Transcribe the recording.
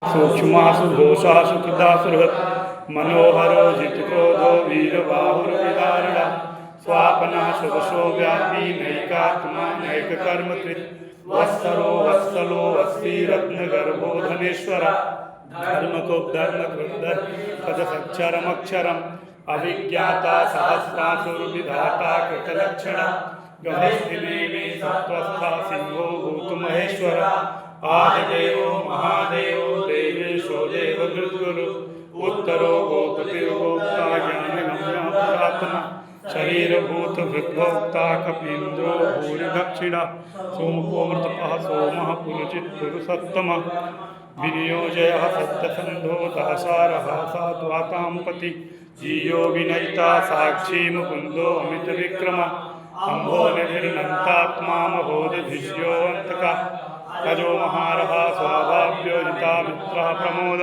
सूक्ष्मासु घोषासु कृदासुहृत् मनोहरो जितक्रोधो वीरबाहुर्विदारणा स्वापनाशवशो व्यापी नैकात्मा नैककर्मकृत् वत्सरो वत्सलो वत्सीरत्नगर्भो धनेश्वर धर्मकृद्धर्मकृद्धर् पदसक्षरमक्षरम् अविज्ञाता सहस्रासुरविधाता कृतलक्षण गभस्तिने मे सत्त्वस्था सिंहो भूतमहेश्वर आदिदेवो महादेवो देवेशो देवगुरु उत्तरो गोपतिर्गोप्ता ज्ञानगम्या पुरातना शरीरभूत हृद्भोक्ता कपीन्द्रो भूरिदक्षिणा सोमकोमृतपः सोमः पुरुचित् पुरुषोत्तमः विनियोजयः सत्यसन्धो दासारः सात्वातां पति जीयो विनयिता साक्षी मुकुन्दो अमितविक्रम अम्भो निधिर्नन्तात्मा महोदधिष्योऽन्तकः अजो महारः स्वाभाव्योजिता मित्रः प्रमोद